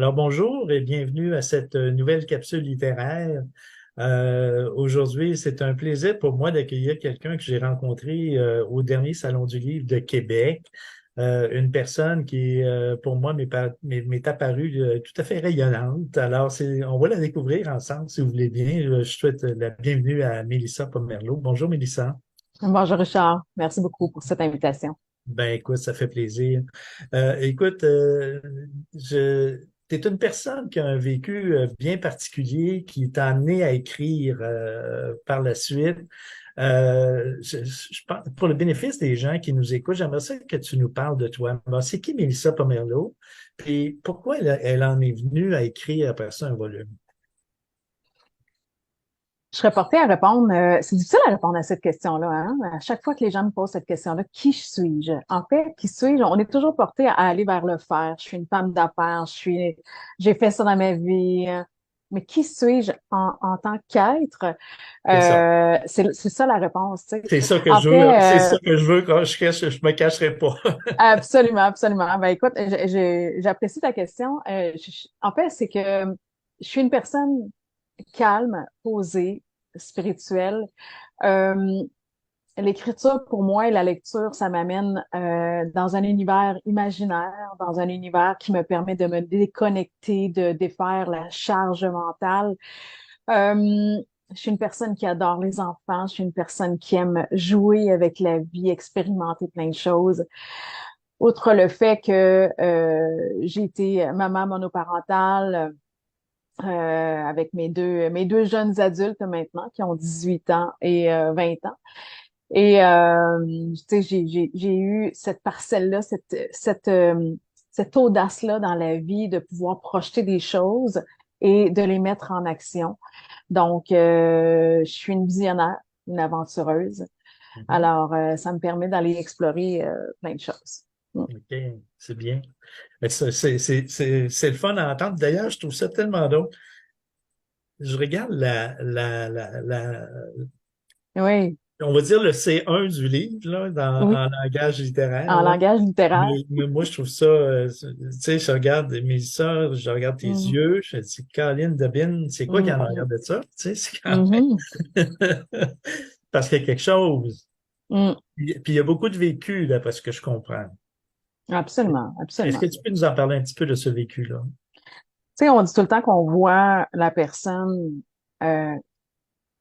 Alors bonjour et bienvenue à cette nouvelle capsule littéraire. Aujourd'hui, c'est un plaisir pour moi d'accueillir quelqu'un que j'ai rencontré au dernier Salon du Livre de Québec. Une personne qui, pour moi, m'est apparue tout à fait rayonnante. Alors, on va la découvrir ensemble, si vous voulez bien. Je souhaite la bienvenue à Mélissa Pomerleau. Bonjour, Mélissa. Bonjour Richard, merci beaucoup pour cette invitation. Ben écoute, ça fait plaisir. Écoute, t'es une personne qui a un vécu bien particulier qui t'a amené à écrire par la suite. Je pense, pour le bénéfice des gens qui nous écoutent, j'aimerais ça que tu nous parles de toi. Bon, c'est qui Mélissa Pomerleau? Puis pourquoi elle en est venue à écrire après ça un volume? Je serais portée à répondre, c'est difficile à répondre à cette question-là, hein? À chaque fois que les gens me posent cette question-là, qui suis-je? En fait, qui suis-je? On est toujours porté à aller vers le faire. Je suis une femme d'affaires, j'ai fait ça dans ma vie. Mais qui suis-je en tant qu'être? C'est ça. C'est ça la réponse, tu sais. C'est ça que En je veux. C'est fait, ça que je veux quand je me cacherai pas. absolument, absolument. Ben écoute, j'apprécie ta question. En fait, c'est que je suis une personne calme, posée, spirituelle. Euh, L'écriture, pour moi, et la lecture, ça m'amène dans un univers imaginaire, dans un univers qui me permet de me déconnecter, de défaire la charge mentale. Euh, je suis une personne qui adore les enfants, je suis une personne qui aime jouer avec la vie, expérimenter plein de choses. Outre le fait que j'ai été maman monoparentale, avec mes deux jeunes adultes maintenant qui ont 18 ans et 20 ans. Et tu sais, j'ai eu cette parcelle-là, cette audace-là dans la vie de pouvoir projeter des choses et de les mettre en action. Donc, je suis une visionnaire, une aventureuse. Alors, ça me permet d'aller explorer plein de choses. Mm. OK, c'est bien. Mais c'est le fun à entendre. D'ailleurs, je trouve ça tellement drôle. Je regarde Oui, on va dire le C1 du livre, là, oui, en langage littéraire, en là. langage littéraire. Mais moi, je trouve ça, tu sais, je regarde mes sœurs, je regarde tes Mm. yeux, je me dis, Caroline Debine, c'est quoi qu'il y a en Mm. arrière de ça? Tu sais, c'est quand Mhm. même. Parce qu'il y a quelque chose. Mm. Puis il y a beaucoup de vécu, d'après ce que je comprends. Absolument, Est-ce absolument. que tu peux nous en parler un petit peu de ce vécu-là? Tu sais, on dit tout le temps qu'on voit la personne euh,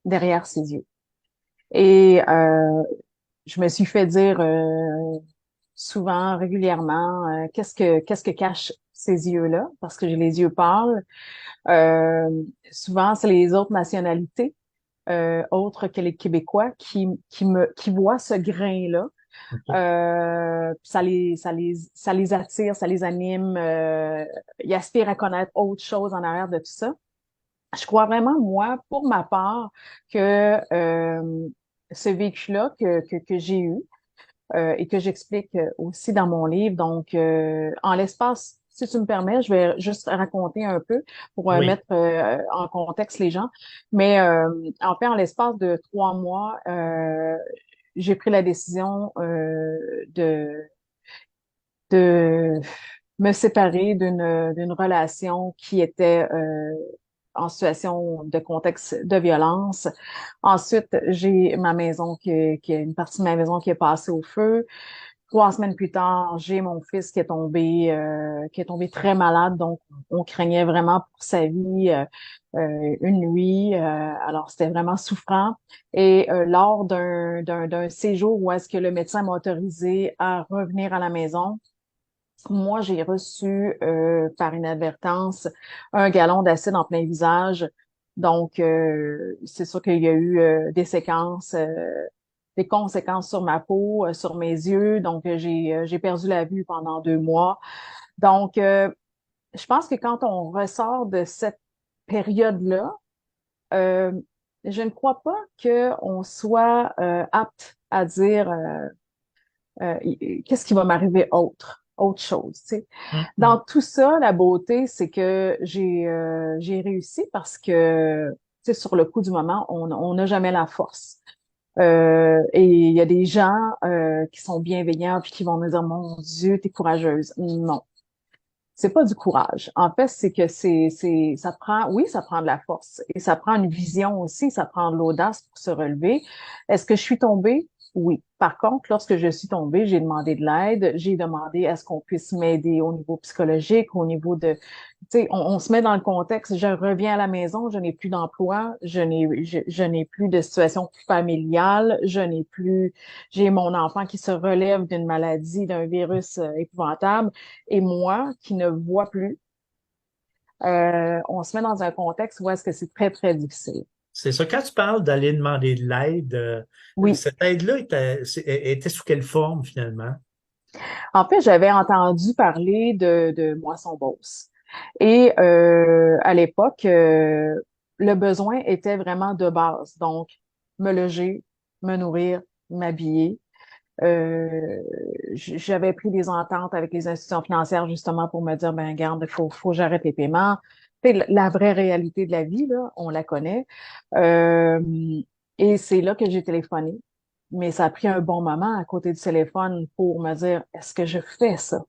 derrière ses yeux. Et je me suis fait dire souvent, régulièrement, qu'est-ce que cachent ces yeux-là, parce que j'ai les yeux pâles. Euh, Souvent, c'est les autres nationalités, autres que les Québécois, qui voient ce grain-là. OK. Puis ça les attire, ça les anime. Ils aspirent à connaître autre chose en arrière de tout ça. Je crois vraiment, moi, pour ma part, que ce vécu-là que j'ai eu et que j'explique aussi dans mon livre, donc en l'espace, si tu me permets, je vais juste raconter un peu pour Oui. mettre en contexte les gens. Mais en fait, en l'espace de 3 mois, j'ai pris la décision de me séparer d'une relation qui était en situation de contexte de violence. Ensuite, j'ai ma maison une partie de ma maison qui est passée au feu. 3 semaines plus tard, j'ai mon fils qui est tombé très malade, donc on craignait vraiment pour sa vie une nuit. Alors c'était vraiment souffrant. Et lors d'un séjour où est-ce que le médecin m'a autorisé à revenir à la maison, moi, j'ai reçu par inadvertance un gallon d'acide en plein visage. Donc, c'est sûr qu'il y a eu des conséquences sur ma peau, sur mes yeux. Donc, j'ai perdu la vue pendant 2 mois. Donc, je pense que quand on ressort de cette période-là, euh, je ne crois pas qu'on soit apte à dire qu'est-ce qui va m'arriver autre chose, tu sais. Mhm. Dans tout ça, la beauté, c'est que j'ai réussi parce que, tu sais, sur le coup du moment, on n'a jamais la force. Et il y a des gens qui sont bienveillants puis qui vont me dire, mon Dieu, t'es courageuse. Non. c'est pas du courage. En fait, c'est que ça prend, oui, ça prend de la force et ça prend une vision aussi, ça prend de l'audace pour se relever. Est-ce que je suis tombée? Oui. Par contre, lorsque je suis tombée, j'ai demandé de l'aide, j'ai demandé est-ce qu'on puisse m'aider au niveau psychologique, au niveau de, tu sais, on se met dans le contexte, je reviens à la maison, je n'ai plus d'emploi, je n'ai plus de situation familiale, j'ai mon enfant qui se relève d'une maladie, d'un virus épouvantable, et moi qui ne vois plus, on se met dans un contexte où est-ce que c'est très, très difficile. C'est ça. Quand tu parles d'aller demander de l'aide, Oui. cette aide-là était sous quelle forme finalement? En fait, j'avais entendu parler de Moisson Beauce. Et à l'époque, le besoin était vraiment de base. Donc, me loger, me nourrir, m'habiller. Euh, J'avais pris des ententes avec les institutions financières justement pour me dire, ben garde, faut que j'arrête les paiements. Tu sais, la vraie réalité de la vie, là, on la connaît. Euh, et c'est là que j'ai téléphoné. Mais ça a pris un bon moment à côté du téléphone pour me dire, est-ce que je fais ça?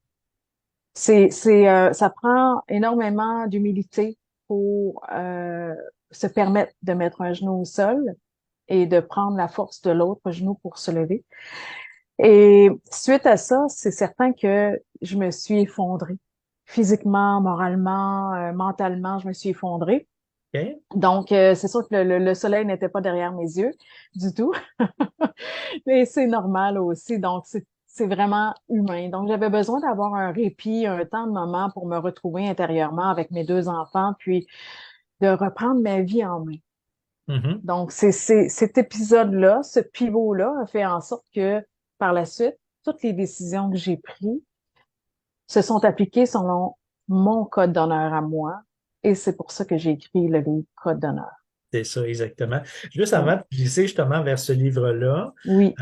Ça prend énormément d'humilité pour se permettre de mettre un genou au sol et de prendre la force de l'autre genou pour se lever. Et suite à ça, c'est certain que je me suis effondrée. Physiquement, moralement, mentalement, je me suis effondrée. OK? Donc, c'est sûr que le soleil n'était pas derrière mes yeux du tout. Mais c'est normal aussi. Donc, c'est vraiment humain. Donc, j'avais besoin d'avoir un répit, un temps de moment pour me retrouver intérieurement avec mes deux enfants, puis de reprendre ma vie en main. Mhm. Donc, cet épisode-là, ce pivot-là a fait en sorte que, par la suite, toutes les décisions que j'ai prises se sont appliquées selon mon code d'honneur à moi. Et c'est pour ça que j'ai écrit le livre Code d'honneur. C'est ça, exactement. Juste Ouais. avant de glisser justement vers ce livre-là, Oui,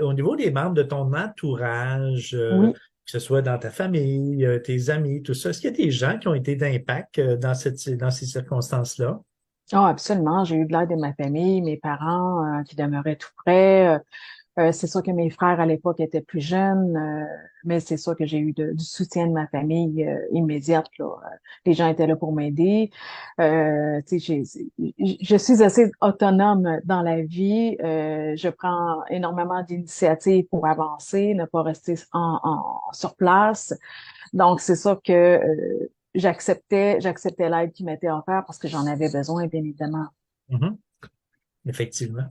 au niveau des membres de ton entourage, oui. que ce soit dans ta famille, tes amis, tout ça, est-ce qu'il y a des gens qui ont été d'impact dans ces circonstances-là? Ah, absolument. J'ai eu de l'aide de ma famille, mes parents qui demeuraient tout près. C'est sûr que mes frères à l'époque étaient plus jeunes, mais c'est sûr que j'ai eu du soutien de ma famille immédiate, là. Les gens étaient là pour m'aider. Tu sais, je suis assez autonome dans la vie. Je prends énormément d'initiatives pour avancer, ne pas rester sur place. Donc, c'est ça que j'acceptais l'aide qui m'était offerte parce que j'en avais besoin, bien évidemment. Mhm. Effectivement.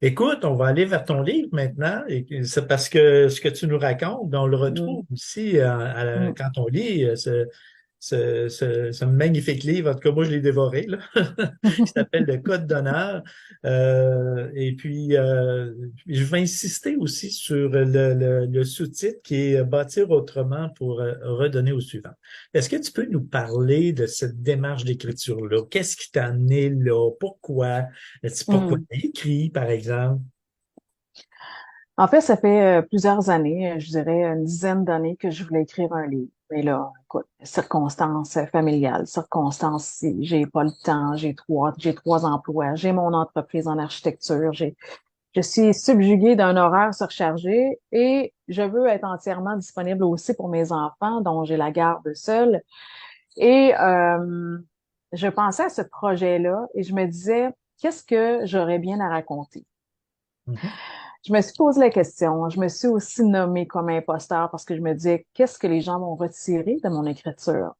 Écoute, on va aller vers ton livre maintenant. Et c'est parce que ce que tu nous racontes, on le Mm, retrouve aussi mm. quand on lit ce magnifique livre. En tout cas, moi, je l'ai dévoré, là, qui s'appelle Le Code d'honneur. Et puis, je vais insister aussi sur le sous-titre qui est Bâtir autrement pour redonner au suivant. Est-ce que tu peux nous parler de cette démarche d'écriture-là? Qu'est-ce qui t'a amené là? Pourquoi? Pourquoi Mm. t'as écrit, par exemple? En fait, ça fait plusieurs années, je dirais une dizaine d'années que je voulais écrire un livre. Mais là, écoute, circonstances familiales, circonstances, j'ai pas le temps, j'ai trois emplois, j'ai mon entreprise en architecture, je suis subjuguée d'un horaire surchargé et je veux être entièrement disponible aussi pour mes enfants, dont j'ai la garde seule. Et je pensais à ce projet-là et je me disais, qu'est-ce que j'aurais bien à raconter? Mhm. Je me suis posé la question. Je me suis aussi nommée comme imposteur parce que je me disais, qu'est-ce que les gens vont retirer de mon écriture?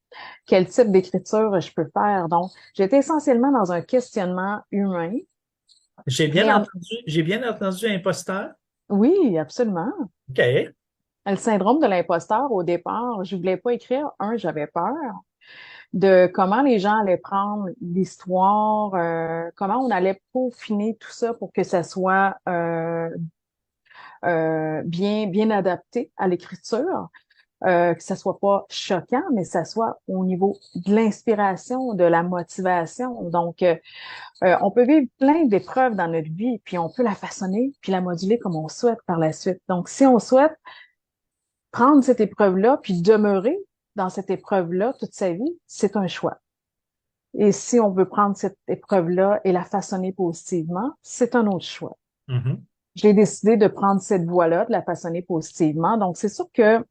Quel type d'écriture je peux faire? Donc, j'étais essentiellement dans un questionnement humain. Mais J'ai bien entendu imposteur. oui, absolument. OK. Le syndrome de l'imposteur, au départ, je voulais pas écrire. J'avais peur de comment les gens allaient prendre l'histoire, comment on allait peaufiner tout ça pour que ça soit bien adapté à l'écriture, que ça soit pas choquant, mais ça soit au niveau de l'inspiration, de la motivation. Donc, on peut vivre plein d'épreuves dans notre vie, puis on peut la façonner, puis la moduler comme on souhaite par la suite. Donc, si on souhaite prendre cette épreuve-là, puis demeurer dans cette épreuve-là toute sa vie, c'est un choix. Et si on veut prendre cette épreuve-là et la façonner positivement, c'est un autre choix. Mhm. J'ai décidé de prendre cette voie-là, de la façonner positivement. Donc, c'est sûr que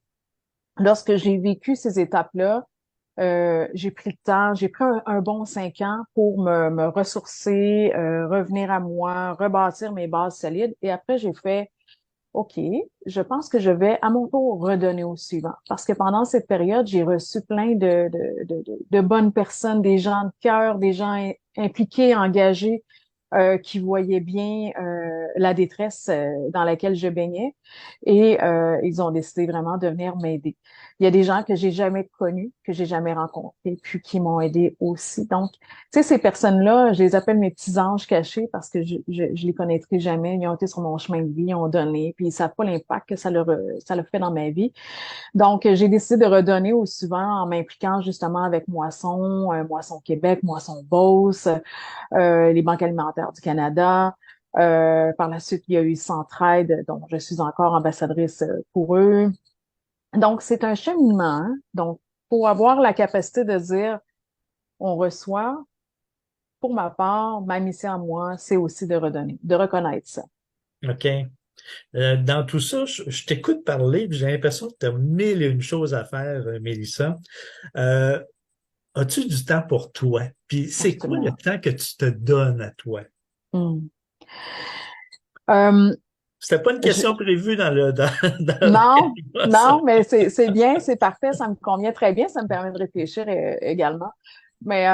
lorsque j'ai vécu ces étapes-là, j'ai pris le temps, j'ai pris un bon 5 ans pour me ressourcer, revenir à moi, rebâtir mes bases solides. Et après, j'ai fait, OK, je pense que je vais à mon tour redonner au suivant. Parce que pendant cette période, j'ai reçu plein de bonnes personnes, des gens de cœur, des gens impliqués, engagés, qui voyaient bien la détresse dans laquelle je baignais. Et ils ont décidé vraiment de venir m'aider. Il y a des gens que j'ai jamais connus, que j'ai jamais rencontrés, puis qui m'ont aidé aussi. Donc, tu sais, ces personnes-là, je les appelle mes petits anges cachés parce que je les connaîtrai jamais. Ils ont été sur mon chemin de vie, ils ont donné, puis ils savent pas l'impact que ça leur fait dans ma vie. Donc, j'ai décidé de redonner au suivant en m'impliquant justement avec Moisson, Moisson Québec, Moisson Beauce, les banques alimentaires du Canada. Par la suite, il y a eu Centraide, dont je suis encore ambassadrice pour eux. Donc, c'est un cheminement, hein. Donc, pour avoir la capacité de dire, on reçoit, pour ma part, ma mission à moi, c'est aussi de redonner, de reconnaître ça. OK. Dans tout ça, je t'écoute parler, puis j'ai l'impression que tu as mille et une choses à faire, Mélissa. Euh, As-tu du temps pour toi? Puis c'est quoi le Absolument. temps que tu te donnes à toi? Hmm. Euh, C'était pas une je- question prévue dans non, ça. non, mais c'est bien, c'est parfait, ça me convient très bien, ça me permet de réfléchir également. Mais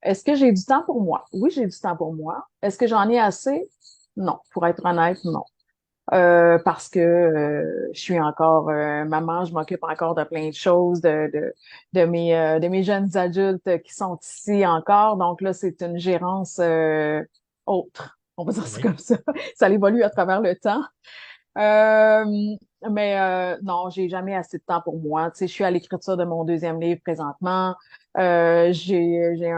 est-ce que j'ai du temps pour moi? Oui, j'ai du temps pour moi. Est-ce que j'en ai assez? Non, pour être honnête, non. Parce que je suis encore maman, je m'occupe encore de plein de choses, de mes jeunes adultes qui sont ici encore. Donc là, c'est une gérance autre. On va dire ça Oui. comme ça. Ça évolue à travers le temps. Euh, mais non, j'ai jamais assez de temps pour moi. Tu sais, je suis à l'écriture de mon deuxième livre présentement. J'ai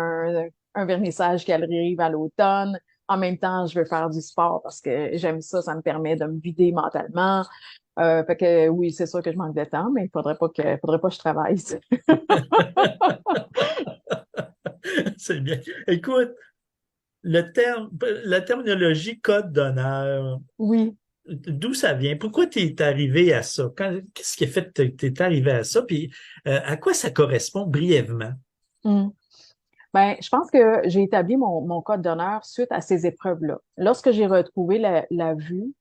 un vernissage qui arrive à l'automne. En même temps, je veux faire du sport parce que j'aime ça, ça me permet de me vider mentalement. Fait que oui, c'est sûr que je manque de temps, mais il faudrait pas que je travaille. C'est bien. Écoute, la terminologie code d'honneur, Oui. d'où ça vient? Pourquoi tu es arrivé à ça? Qu'est-ce qui a fait que tu es arrivé à ça? Puis à quoi ça correspond brièvement? Mm. Ben, je pense que j'ai établi mon code d'honneur suite à ces épreuves-là. Lorsque j'ai retrouvé la vue,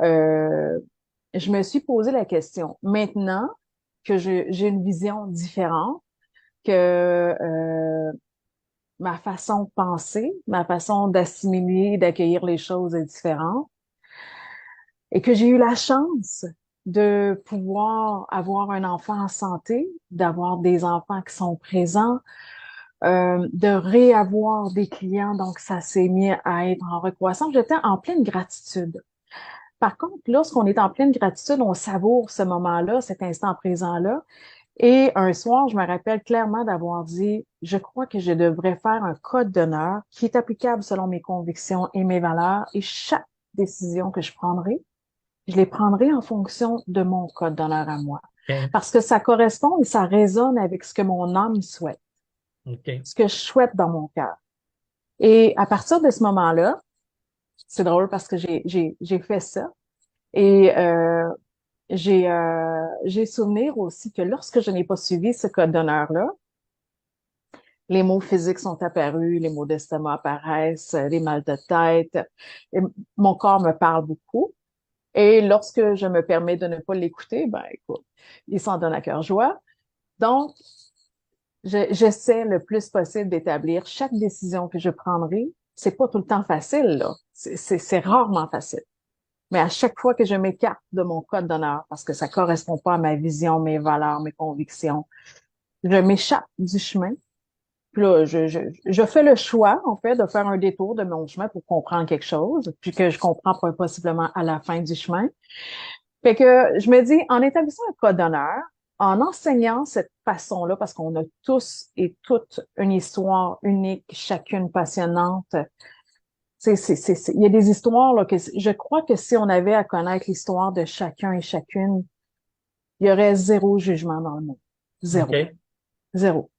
euh, je me suis posé la question. Maintenant que j'ai une vision différente, que ma façon de penser, ma façon d'assimiler, d'accueillir les choses est différente, et que j'ai eu la chance de pouvoir avoir un enfant en santé, d'avoir des enfants qui sont présents, de réavoir des clients, donc ça s'est mis à être en recroissance. J'étais en pleine gratitude. Par contre, lorsqu'on est en pleine gratitude, on savoure ce moment-là, cet instant présent-là. Et un soir, je me rappelle clairement d'avoir dit, je crois que je devrais faire un code d'honneur qui est applicable selon mes convictions et mes valeurs. Et chaque décision que je prendrai, je les prendrai en fonction de mon code d'honneur à moi. OK. Parce que ça correspond et ça résonne avec ce que mon âme souhaite, OK. ce que je souhaite dans mon cœur. Et à partir de ce moment-là, c'est drôle parce que j'ai fait ça. Et j'ai souvenir aussi que lorsque je n'ai pas suivi ce code d'honneur-là, les mots physiques sont apparus, les mots d'estomac apparaissent, les mal de tête. Et mon corps me parle beaucoup. Et lorsque je me permets de ne pas l'écouter, ben écoute, il s'en donne à cœur joie. Donc, j'essaie le plus possible d'établir chaque décision que je prendrai. C'est pas tout le temps facile, là. C'est rarement facile. Mais à chaque fois que je m'écarte de mon code d'honneur, parce que ça correspond pas à ma vision, mes valeurs, mes convictions, je m'échappe du chemin. Puis là, je fais le choix, en fait, de faire un détour de mon chemin pour comprendre quelque chose, puis que je comprends possiblement à la fin du chemin. Fait que je me dis, en établissant un code d'honneur, en enseignant cette façon-là, parce qu'on a tous et toutes une histoire unique, chacune passionnante. Il y a des histoires là, que je crois que si on avait à connaître l'histoire de chacun et chacune, il y aurait zéro jugement dans le monde. Zéro. OK. Zéro.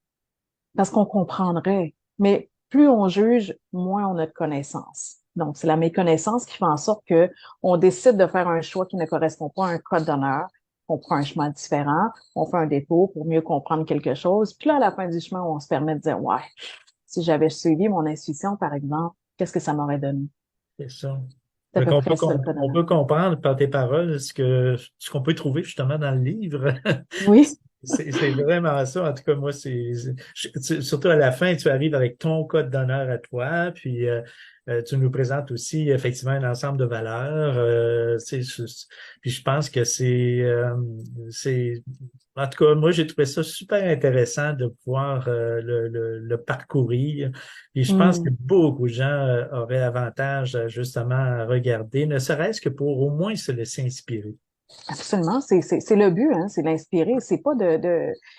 Parce qu'on comprendrait. Mais plus on juge, moins on a de connaissances. Donc, c'est la méconnaissance qui fait en sorte que on décide de faire un choix qui ne correspond pas à un code d'honneur. on prend un chemin différent, on fait un détour pour mieux comprendre quelque chose. Puis là, à la fin du chemin, on se permet de dire, ouais, si j'avais suivi mon intuition, par exemple, qu'est-ce que ça m'aurait donné? C'est ça. C'est à Donc, peu près ça le on phénomène. peut comprendre par tes paroles ce qu'on peut trouver justement dans le livre. Oui. C'est vraiment ça. En tout cas, moi, surtout à la fin, tu arrives avec ton code d'honneur à toi, puis tu nous présentes aussi effectivement un ensemble de valeurs. Puis je pense que c'est, en tout cas, moi, j'ai trouvé ça super intéressant de pouvoir le parcourir. Et je pense que Hmm. beaucoup de gens auraient avantage justement à regarder, ne serait-ce que pour au moins se laisser inspirer. Absolument, c'est le but, hein, c'est d'inspirer, c'est pas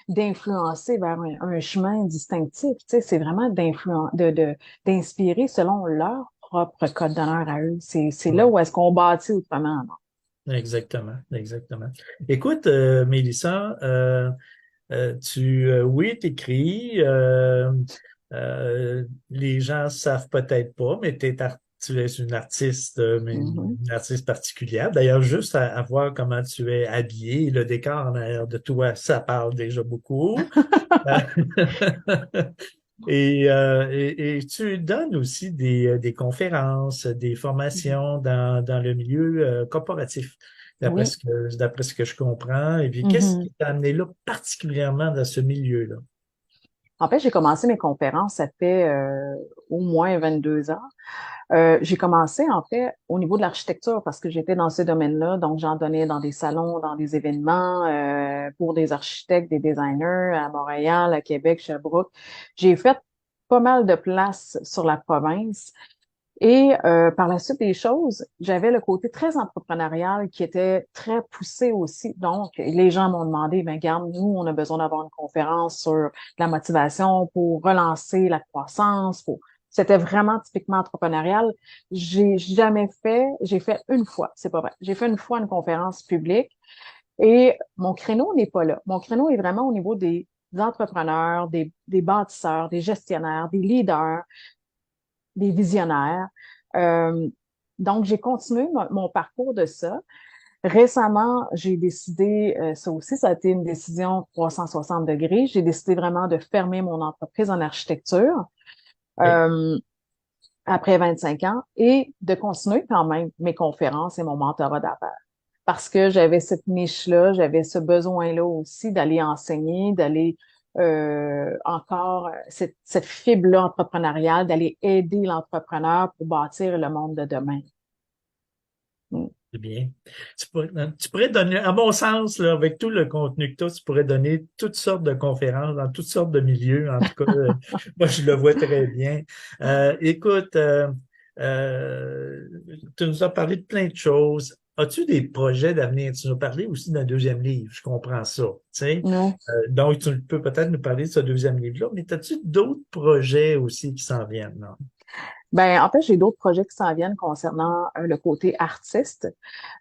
d'influencer vers un chemin distinctif, tu sais, c'est vraiment d'inspirer selon leur propre code d'honneur à eux. C'est là Ouais. où est-ce qu'on bâtit autrement. Non? Exactement, exactement. Écoute, Mélissa, oui, t'écris, les gens savent peut-être pas, mais tu es une artiste, mais Mhm. une artiste particulière. D'ailleurs, juste à voir comment tu es habillée, le décor en arrière de toi, ça parle déjà beaucoup. Euh, et tu donnes aussi des conférences, des Mhm. formations dans le milieu corporatif, Oui. d'après ce que je comprends. Et puis, qu'est-ce Mhm. qui t'a amené là particulièrement dans ce milieu-là? En fait, j'ai commencé mes conférences, ça fait au moins 22 ans. J'ai commencé en fait au niveau de l'architecture parce que j'étais dans ce domaine-là, donc j'en donnais dans des salons, dans des événements pour des architectes, des designers à Montréal, à Québec, Sherbrooke. J'ai fait pas mal de places sur la province et par la suite des choses, j'avais le côté très entrepreneurial qui était très poussé aussi. Donc, les gens m'ont demandé, ben garde, nous, on a besoin d'avoir une conférence sur la motivation pour relancer la croissance. C'était vraiment typiquement entrepreneurial. J'ai fait une fois, c'est pas vrai. J'ai fait une fois une conférence publique et mon créneau n'est pas là. Mon créneau est vraiment au niveau des entrepreneurs, des bâtisseurs, des gestionnaires, des leaders, des visionnaires. Euh, donc, j'ai continué mon parcours de ça. Récemment, j'ai décidé, ça aussi, ça a été une décision 360 degrés. J'ai décidé vraiment de fermer mon entreprise en architecture OK. euh, après 25 ans et de continuer quand même mes conférences et mon mentorat d'affaires. Parce que j'avais cette niche-là, j'avais ce besoin-là aussi d'aller enseigner, d'aller encore cette fibre-là entrepreneuriale, d'aller aider l'entrepreneur pour bâtir le monde de demain. Mm. C'est bien. Tu pourrais donner, à mon sens, là, avec tout le contenu que tu pourrais donner toutes sortes de conférences dans toutes sortes de milieux. En tout cas, moi, je le vois très bien. Écoute, euh, tu nous as parlé de plein de choses. As-tu des projets d'avenir? Tu nous as parlé aussi d'un deuxième livre, je comprends ça. Tu sais. Ouais. Donc, tu peux peut-être nous parler de ce deuxième livre-là, mais as-tu d'autres projets aussi qui s'en viennent, là? Ben, en fait, j'ai d'autres projets qui s'en viennent concernant le côté artiste.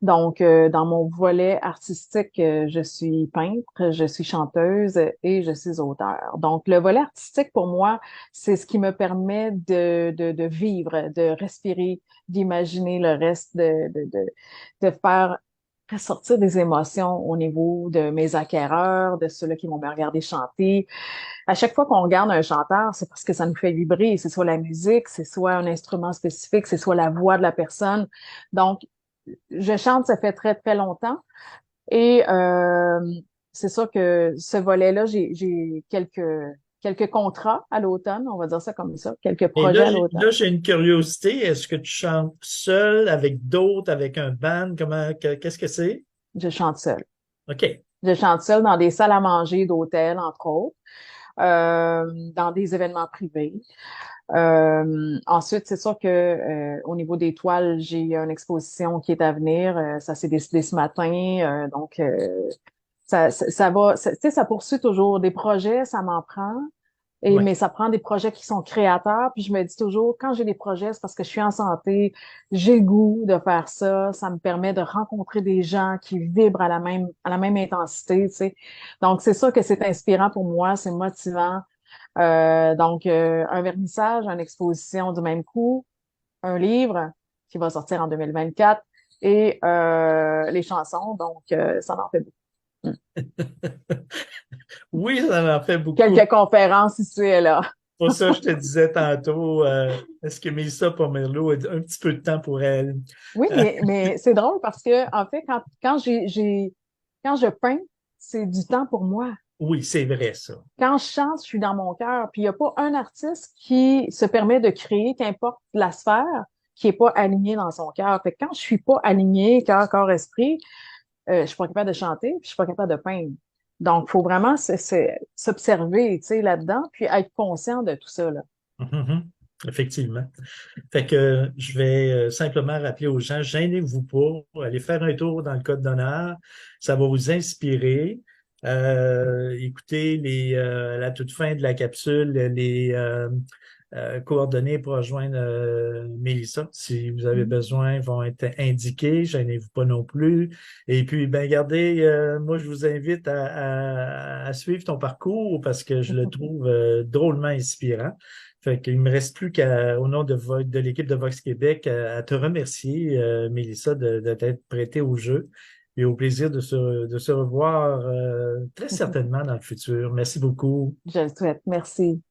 Donc, dans mon volet artistique, je suis peintre, je suis chanteuse et je suis auteure. Donc, le volet artistique, pour moi, c'est ce qui me permet de vivre, de respirer, d'imaginer le reste, de faire ressortir des émotions au niveau de mes acquéreurs, de ceux-là qui vont me regarder chanter, à chaque fois qu'on regarde un chanteur, c'est parce que ça nous fait vibrer. C'est soit la musique, c'est soit un instrument spécifique, c'est soit la voix de la personne. Donc, je chante, ça fait très, très longtemps. Et c'est sûr que ce volet-là, j'ai quelques contrats à l'automne, on va dire ça comme ça, quelques Et projets à l'automne. là, j'ai une curiosité. Est-ce que tu chantes seul, avec d'autres, avec un band? Qu'est-ce que c'est? Je chante seule. OK. Je chante seule dans des salles à manger d'hôtels, entre autres, dans des événements privés. Ensuite, c'est sûr que au niveau des toiles, j'ai une exposition qui est à venir. Ça s'est décidé ce matin. Donc, ça va, tu sais, ça poursuit toujours des projets, ça m'en prend. Ouais. Mais ça prend des projets qui sont créateurs. Puis je me dis toujours, quand j'ai des projets, c'est parce que je suis en santé, j'ai le goût de faire ça. Ça me permet de rencontrer des gens qui vibrent à la même intensité, tu sais. Donc, c'est sûr que c'est inspirant pour moi, c'est motivant. Donc, un vernissage, une exposition du même coup, un livre qui va sortir en 2024 et les chansons. Donc, ça en fait beaucoup. Oui, ça en fait beaucoup. Quelques conférences ici et là. Pour ça, je te disais tantôt, est-ce que Mélissa Pomerleau a un petit peu de temps pour elle? Oui, mais c'est drôle parce que, en fait, quand je peins, c'est du temps pour moi. Oui, c'est vrai, ça. Quand je chante, je suis dans mon cœur. Puis il n'y a pas un artiste qui se permet de créer, qu'importe la sphère, qui est pas aligné dans son cœur. Fait que quand je suis pas alignée, cœur, corps, esprit, je suis pas capable de chanter, puis je suis pas capable de peindre. Donc, il faut vraiment s'observer, tu sais, là-dedans, puis être conscient de tout ça, là. Mhm. Effectivement. Fait que je vais simplement rappeler aux gens, gênez-vous pas, allez faire un tour dans le code d'honneur, ça va vous inspirer. Écoutez à la toute fin de la capsule, les coordonnées pour rejoindre Mélissa, si vous avez Mhm. besoin, vont être indiquées, gênez-vous pas non plus. Et puis, ben regardez, moi je vous invite à suivre ton parcours parce que je le trouve drôlement inspirant. Fait qu'il me reste plus au nom de l'équipe de Vox Québec, à te remercier, Mélissa, de t'être prêtée au jeu et au plaisir de se revoir très certainement dans le futur. Merci beaucoup. Je le souhaite. Merci.